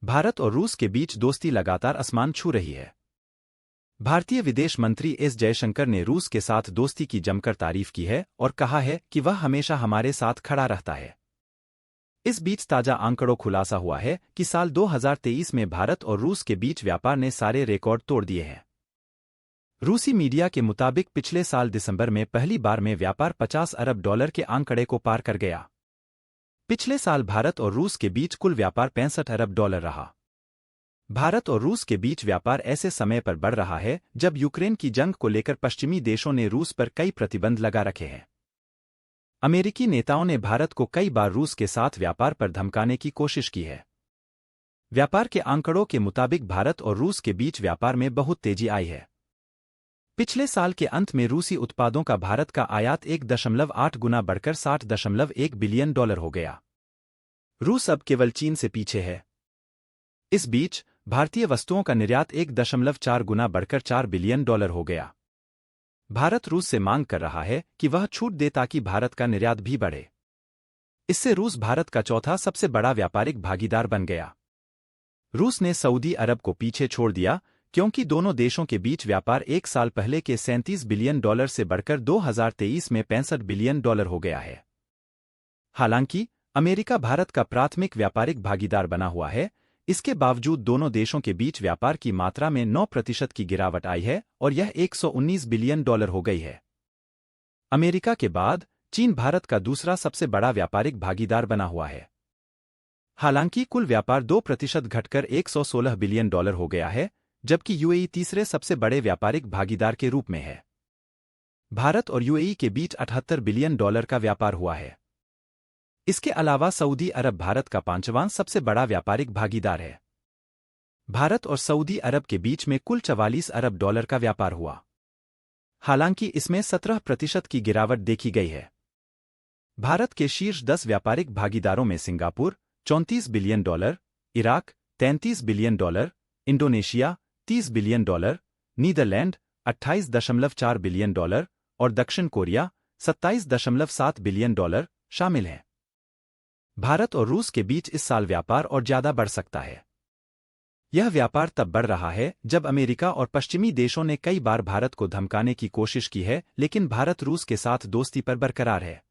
भारत और रूस के बीच दोस्ती लगातार आसमान छू रही है। भारतीय विदेश मंत्री एस जयशंकर ने रूस के साथ दोस्ती की जमकर तारीफ की है और कहा है कि वह हमेशा हमारे साथ खड़ा रहता है। इस बीच ताजा आंकड़ों खुलासा हुआ है कि साल 2023 में भारत और रूस के बीच व्यापार ने सारे रिकॉर्ड तोड़ दिए हैं। रूसी मीडिया के मुताबिक पिछले साल दिसंबर में पहली बार में व्यापार $50 अरब के आंकड़े को पार कर गया। पिछले साल भारत और रूस के बीच कुल व्यापार $65 अरब रहा। भारत और रूस के बीच व्यापार ऐसे समय पर बढ़ रहा है जब यूक्रेन की जंग को लेकर पश्चिमी देशों ने रूस पर कई प्रतिबंध लगा रखे हैं। अमेरिकी नेताओं ने भारत को कई बार रूस के साथ व्यापार पर धमकाने की कोशिश की है। व्यापार के आंकड़ों के मुताबिक भारत और रूस के बीच व्यापार में बहुत तेजी आई है। पिछले साल के अंत में रूसी उत्पादों का भारत का आयात 1.8 गुना बढ़कर $60.1 बिलियन हो गया। रूस अब केवल चीन से पीछे है। इस बीच भारतीय वस्तुओं का निर्यात 1.4 गुना बढ़कर $4 बिलियन हो गया। भारत रूस से मांग कर रहा है कि वह छूट दे ताकि भारत का निर्यात भी बढ़े। इससे रूस भारत का चौथा सबसे बड़ा व्यापारिक भागीदार बन गया। रूस ने सऊदी अरब को पीछे छोड़ दिया क्योंकि दोनों देशों के बीच व्यापार एक साल पहले के $37 बिलियन से बढ़कर 2023 में $65 बिलियन हो गया है। हालांकि अमेरिका भारत का प्राथमिक व्यापारिक भागीदार बना हुआ है, इसके बावजूद दोनों देशों के बीच व्यापार की मात्रा में 9% की गिरावट आई है और यह $119 बिलियन हो गई है। अमेरिका के बाद चीन भारत का दूसरा सबसे बड़ा व्यापारिक भागीदार बना हुआ है। हालांकि कुल व्यापार 2% घटकर $116 बिलियन हो गया है, जबकि यूएई तीसरे सबसे बड़े व्यापारिक भागीदार के रूप में है। भारत और यूएई के बीच $78 बिलियन का व्यापार हुआ है। इसके अलावा सऊदी अरब भारत का पांचवां सबसे बड़ा व्यापारिक भागीदार है। भारत और सऊदी अरब के बीच में कुल $44 अरब का व्यापार हुआ। हालांकि इसमें 17% की गिरावट देखी गई है। भारत के शीर्ष 10 व्यापारिक भागीदारों में Singapore $34 billion, Iraq $33 billion, Indonesia $30 billion, Netherland $28.4 billion और दक्षिण कोरिया $27.7 बिलियन शामिल हैं। भारत और रूस के बीच इस साल व्यापार और ज्यादा बढ़ सकता है। यह व्यापार तब बढ़ रहा है जब अमेरिका और पश्चिमी देशों ने कई बार भारत को धमकाने की कोशिश की है, लेकिन भारत रूस के साथ दोस्ती पर बरकरार है।